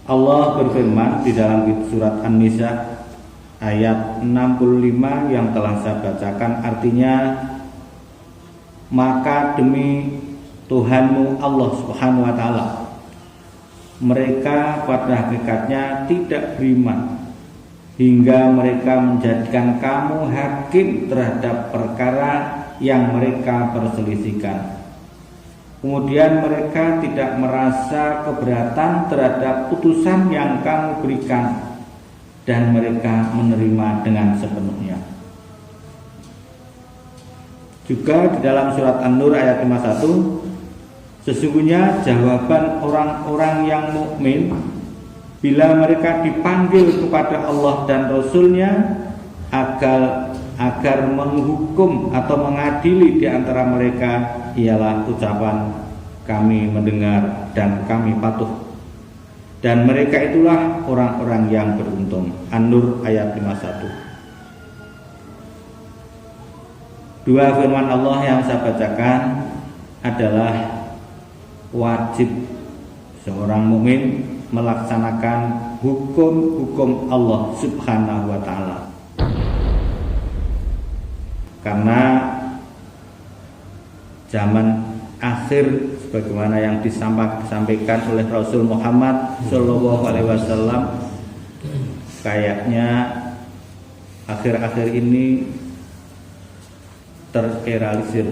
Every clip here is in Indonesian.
Allah berfirman di dalam surat An-Nisa ayat 65 yang telah saya bacakan, artinya, maka demi Tuhanmu Allah Subhanahu wa taala, mereka pada hakikatnya tidak beriman hingga mereka menjadikan kamu hakim terhadap perkara yang mereka perselisihkan. Kemudian mereka tidak merasa keberatan terhadap putusan yang kamu berikan, dan mereka menerima dengan sepenuhnya. Juga di dalam surat An-Nur ayat 51, sesungguhnya jawaban orang-orang yang mukmin bila mereka dipanggil kepada Allah dan Rasul-Nya agar menghukum atau mengadili di antara mereka ialah ucapan kami mendengar dan kami patuh, dan mereka itulah orang-orang yang beruntung. An-Nur ayat 51. Dua firman Allah yang saya bacakan adalah wajib seorang mukmin melaksanakan hukum-hukum Allah Subhanahu wa taala. Karena zaman akhir sebagaimana yang disampaikan oleh Rasul Muhammad SAW, kayaknya akhir-akhir ini terrealisir,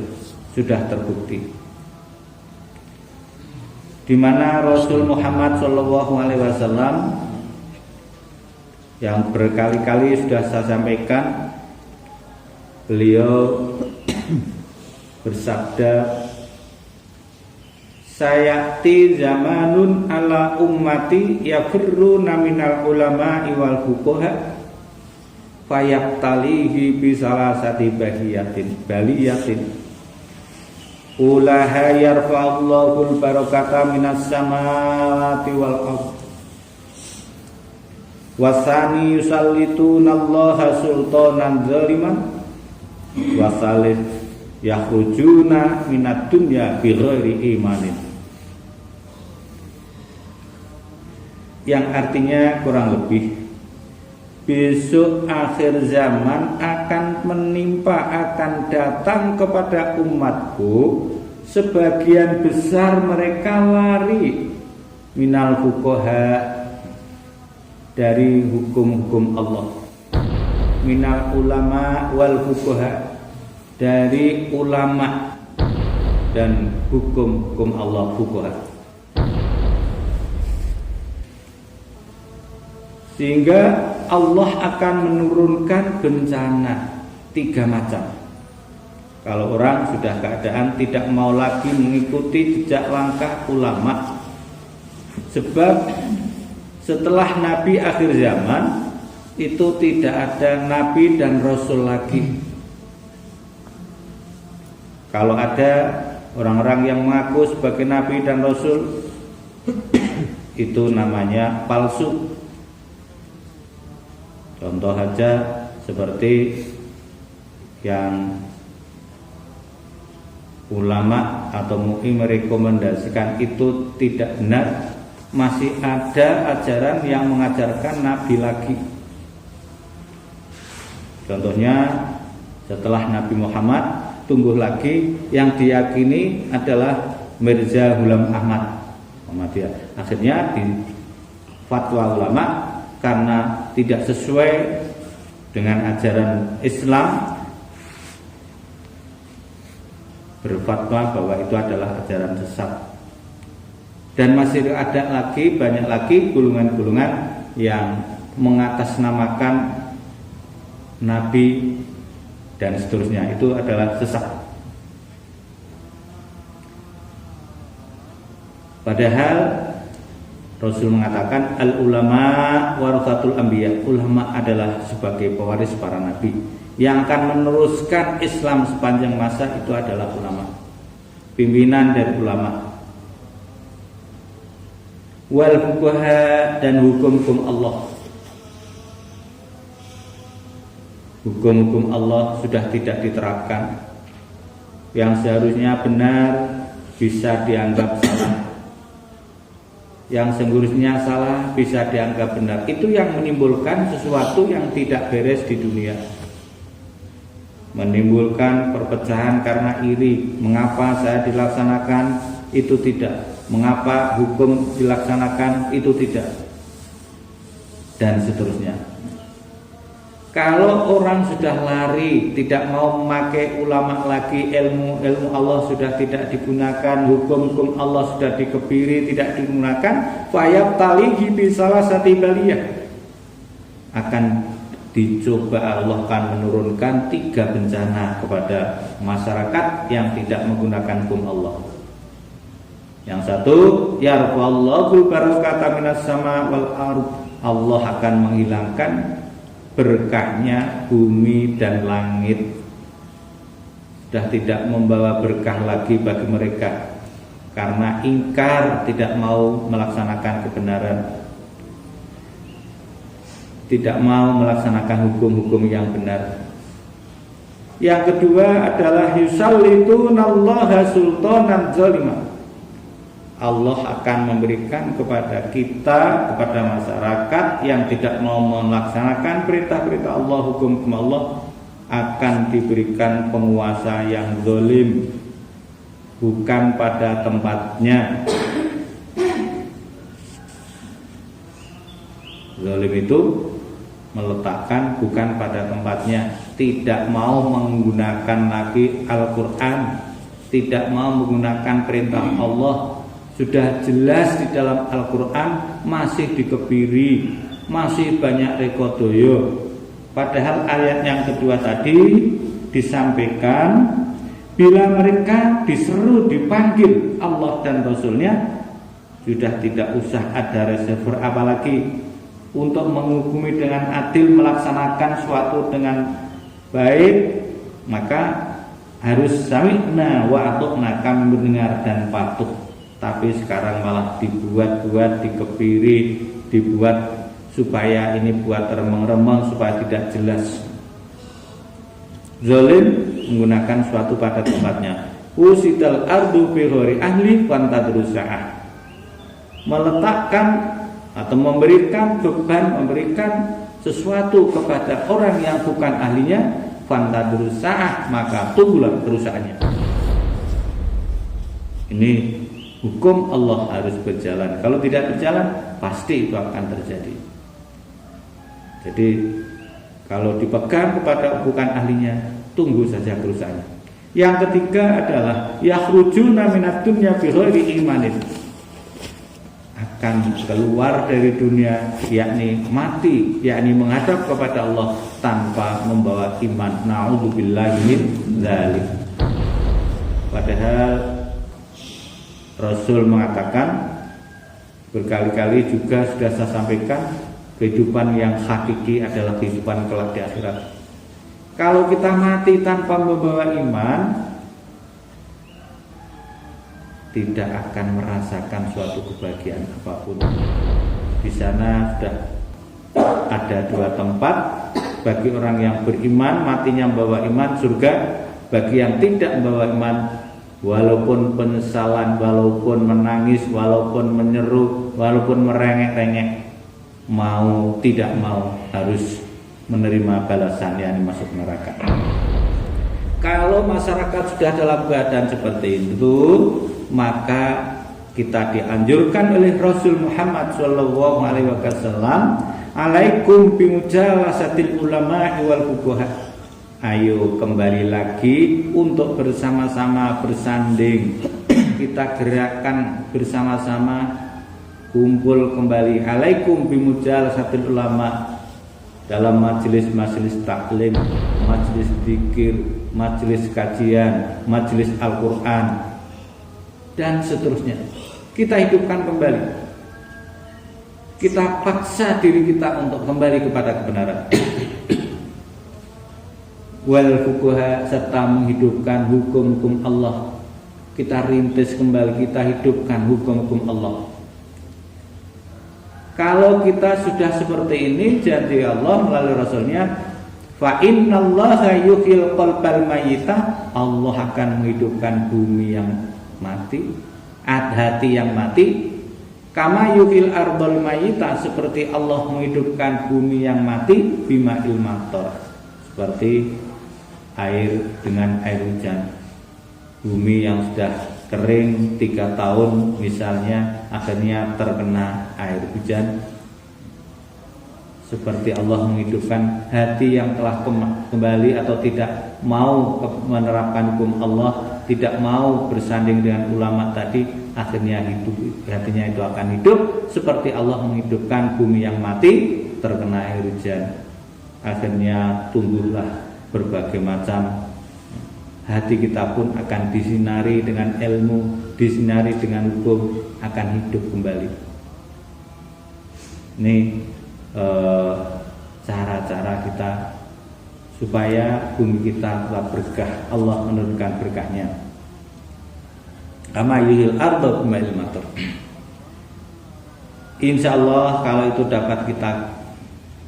sudah terbukti, di mana Rasul Muhammad SAW yang berkali-kali sudah saya sampaikan, beliau bersabda, sayati zamanun ala ummati yafirruna minal ulama'i wal fuqaha fayaktalihi bisalasati baliyatin ulaha yarfa'ullahul barakata minas samawati wal ardh wasani yusallitunallaha sultanan zaliman wasalih yakhrujuna minad dunya bighairi imanin, yang artinya kurang lebih besok akhir zaman akan menimpa, akan datang kepada umatku sebagian besar mereka lari minal fuqaha, dari hukum-hukum Allah, minal ulama wal fuqaha, dari ulama dan hukum-hukum Allah fuqaha. Sehingga Allah akan menurunkan bencana 3 macam. Kalau orang sudah keadaan tidak mau lagi mengikuti jejak langkah ulama, sebab setelah Nabi akhir zaman itu tidak ada Nabi dan Rasul lagi. Kalau ada orang-orang yang mengaku sebagai Nabi dan Rasul, itu namanya palsu. Contoh saja seperti yang ulama atau MUI merekomendasikan itu tidak benar. Masih ada ajaran yang mengajarkan Nabi lagi. Contohnya setelah Nabi Muhammad tumbuh lagi yang diyakini adalah Mirza Ghulam Ahmad Muhammadiyah. Akhirnya di fatwa ulama, karena tidak sesuai dengan ajaran Islam, berfatwa bahwa itu adalah ajaran sesat. Dan masih ada lagi, banyak lagi golongan-golongan yang mengatasnamakan Nabi dan seterusnya, itu adalah sesat. Padahal Rasul mengatakan al-ulama warathatul anbiya, ulama adalah sebagai pewaris para nabi. Yang akan meneruskan Islam sepanjang masa itu adalah ulama, pimpinan dari ulama. Wal fuqaha, dan hukum-hukum Allah. Hukum-hukum Allah sudah tidak diterapkan. Yang seharusnya benar bisa dianggap salah. yang sesungguhnya salah bisa dianggap benar. Itu yang menimbulkan sesuatu yang tidak beres di dunia. Menimbulkan perpecahan karena iri. Mengapa saya dilaksanakan, itu tidak. Mengapa hukum dilaksanakan, itu tidak. Dan seterusnya. Kalau orang sudah lari, tidak mau memakai ulama lagi, ilmu Allah sudah tidak digunakan, hukum Allah sudah dikebiri, tidak digunakan, fayab talihi bisalah sati baliyah, akan dicoba Allah akan menurunkan 3 bencana kepada masyarakat yang tidak menggunakan hukum Allah. Yang satu, yarfa'allahu barakata minas sama wal ardh, Allah akan menghilangkan berkahnya bumi dan langit. Sudah tidak membawa berkah lagi bagi mereka karena ingkar, tidak mau melaksanakan kebenaran, tidak mau melaksanakan hukum-hukum yang benar. Yang kedua adalah yusallitunallaha sultanan zalimah, Allah akan memberikan kepada kita, kepada masyarakat yang tidak mau melaksanakan perintah-perintah Allah, hukum-hukum Allah, akan diberikan penguasa yang zalim, bukan pada tempatnya. Zalim itu meletakkan bukan pada tempatnya, tidak mau menggunakan lagi Al-Quran, tidak mau menggunakan perintah Allah. Sudah jelas di dalam Al-Quran masih dikebiri, masih banyak rekodoyo. Padahal ayat yang kedua tadi disampaikan, bila mereka diseru, dipanggil Allah dan Rasulnya, sudah tidak usah ada reservoir apalagi untuk menghukumi dengan adil, melaksanakan suatu dengan baik. Maka harus sami'na wa ata'na, kami mendengar dan patuh. Tapi sekarang malah dibuat-buat, dikebiri, dibuat supaya ini buat remeng-remeng, supaya tidak jelas. Zalim menggunakan suatu pada tempatnya. Usital ardu bi ghairi ahli fantadrusa'ah, meletakkan atau memberikan beban, memberikan sesuatu kepada orang yang bukan ahlinya, fantadrusa'ah, maka tunggulah kerusakannya. Ini hukum Allah harus berjalan. Kalau tidak berjalan, pasti itu akan terjadi. Jadi kalau dipegang kepada bukan ahlinya, tunggu saja kerusakannya. Yang ketiga adalah yakhrujuna minad dunya bi ghairi imanin, akan keluar dari dunia, yakni mati, yakni menghadap kepada Allah tanpa membawa iman. Na'udzubillahi min dzalik. Padahal Rasul mengatakan, berkali-kali juga sudah saya sampaikan, kehidupan yang hakiki adalah kehidupan kelak di akhirat. Kalau kita mati tanpa membawa iman, tidak akan merasakan suatu kebahagiaan apapun. Di sana sudah ada 2 tempat, bagi orang yang beriman matinya membawa iman, surga. Bagi yang tidak membawa iman, walaupun penyesalan, walaupun menangis, walaupun menyeru, walaupun merengek-rengek, mau tidak mau harus menerima balasan, yang masuk neraka. Kalau masyarakat sudah dalam keadaan seperti itu, maka kita dianjurkan oleh Rasul Muhammad SAW, alaikum bimujalasatil ulama wal fuqaha. Ayo kembali lagi untuk bersama-sama bersanding. Kita gerakkan bersama-sama, kumpul kembali. Alaikum bimujalasatil ulama, dalam majelis-majelis taklim, majelis zikir, majelis kajian, majelis Al-Quran, dan seterusnya. Kita hidupkan kembali. Kita paksa diri kita untuk kembali kepada kebenaran. Wal fuqaha, serta menghidupkan hukum-hukum Allah. Kita rintis kembali, kita hidupkan hukum-hukum Allah. Kalau kita sudah seperti ini, janji Allah melalui Rasulnya, fa innallaha yuhyil qalbal mayyita, Allah akan menghidupkan bumi yang mati, hati yang mati, Kama yuhil ardal mayita, seperti Allah menghidupkan bumi yang mati, bima'il matar, seperti air dengan air hujan. Bumi yang sudah kering 3 tahun misalnya, akhirnya terkena air hujan. Seperti Allah menghidupkan hati yang telah kembali atau tidak mau menerapkan hukum Allah, tidak mau bersanding dengan ulama tadi, akhirnya hidup, hatinya itu akan hidup. Seperti Allah menghidupkan bumi yang mati terkena air hujan, akhirnya tumbuhlah berbagai macam. Hati kita pun akan disinari dengan ilmu, disinari dengan hukum, akan hidup kembali. Ini cara-cara kita supaya bumi kita telah berkah, Allah menurunkan berkahnya. Kama yuhil arda bima'il matar. Insyaallah kalau itu dapat kita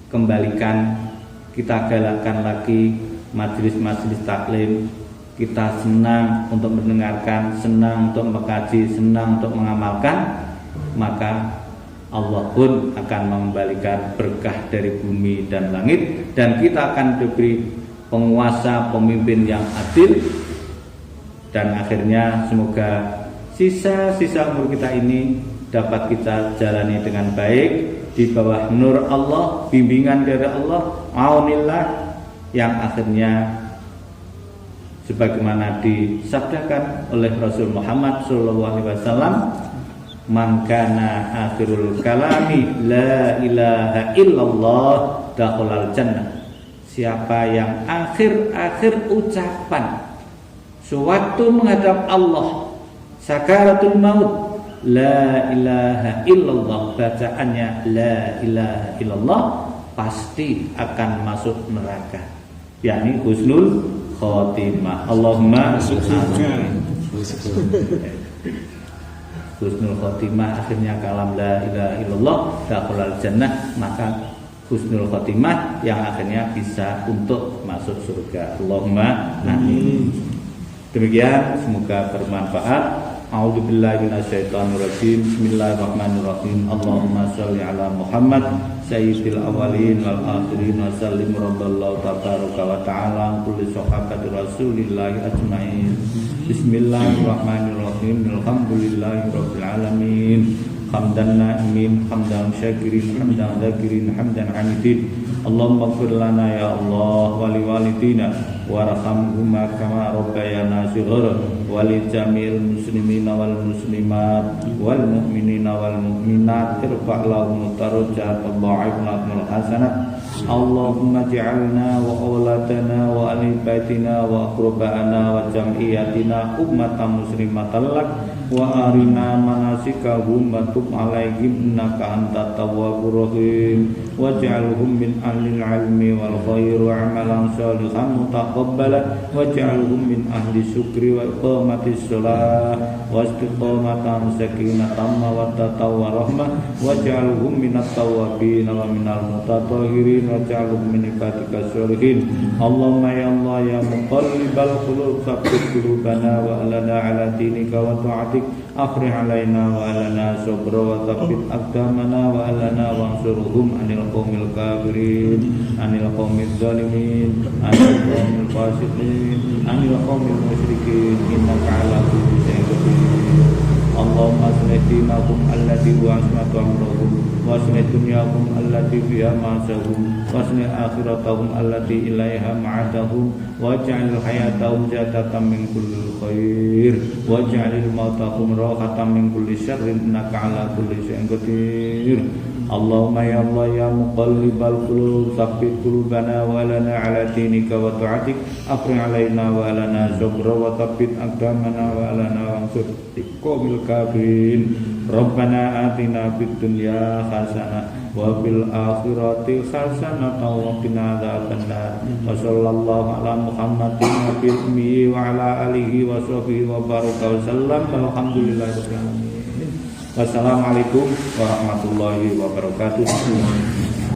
kembalikan, kita galakkan lagi majelis-majelis taklim, kita senang untuk mendengarkan, senang untuk mengkaji, senang untuk mengamalkan, maka Allah pun akan mengembalikan berkah dari bumi dan langit, dan kita akan diberi penguasa, pemimpin yang adil, dan akhirnya semoga sisa-sisa umur kita ini dapat kita jalani dengan baik di bawah nur Allah, bimbingan dari Allah, aunillah, yang akhirnya sebagaimana disabdakan oleh Rasul Muhammad SAW, man kana akhirul kalami la ilaha illallah dakhalal jannah. Siapa yang akhir-akhir ucapan sewaktu menghadap Allah, sakaratul maut, la ilaha illallah, bacaannya la ilaha illallah, pasti akan masuk neraka, yakni husnul khotimah. Allahumma husnul khotimah, akhirnya kalam la ilaha illallah dakhalal jannah, maka husnul khotimah yang akhirnya bisa untuk masuk surga. Allahumma amin. Demikian, semoga bermanfaat. A'udzubillahi minasyaitonirrajim. Bismillahirrahmanirrahim. Allahumma shalli ala Muhammad sayyidil awwalin wal akhirin wa sallim radallahu tabaraka wa ta'ala kulli sahabati rasulillahi ajmain. Bismillahirrahmanirrahim. Alhamdulillahi rabbil alamin. Hamdan na'imin, hamdan syakirin, hamdan dzakirin, hamdan hamidin. Allahumma ighfir lana ya Allah wa li walidina warhamhuma kama rabbayana shighara wa li jami'il muslimina wal muslimat wal mu'minina wal mu'minat irfa' lahum darajat Allahumma hasanat. Allahumma ja'alna wa auladana wa ahli baitina wa aqrabana wa jam'iyatina ummatan muslimatan lak wa arina manasikahum wa tub alaihim innaka antat tawwabur rahim waj'alhum min ahlil ilmi wal khair wa amalan shalihan mutaqabbalan waj'alhum min ahli syukri wa iqamatis shalah wa istiqamatan sakinatan mawaddatan wa rahmah waj'alhum minat tawwabin wa minal mutatahhirin waj'alhum min ibadika sholihin. Allahumma ya Allah ya muqallibal qulub tsabbit qulubana wa alana ala dinika wa ta'atik afrih alaina wa alana sabra wa tsabbit aqdamana wa alana wansurhum anil qaumil kafirin anil qaumil zalimin anil qaumil fasiqin anil qaumil musyrikin innaka ala kulli syai'in qadir. Allahumma aslih dinahum alladhi huwa ismatu amrahum wa aslih dunyahum allati fiha ma'asahum wa aslih akhiratahum allati ilaiha ma'adahum waj'al hayatahum ziyadatan min kulli khair waj'al mautahum rahatan min kulli syarrin innaka ala kulli syai'in qadir. Allahumma ya Allah ya muqallibal qulub tsabbit qulubana wa lana ala dinika wa ta'atik afrih alaina wa lana sabra wa tsabbit aqdamana wa lana wansur qaumil kafirin. Rabbana atina fid dunya hasanah wa fil akhirati hasanah wa qina adzabannar. Wa sallallahu ala Muhammadin nabiyil ummi wa ala alihi wa sahbihi wa baraka wa sallam. Alhamdulillahirabbil alamin. Wassalamualaikum warahmatullahi wabarakatuh.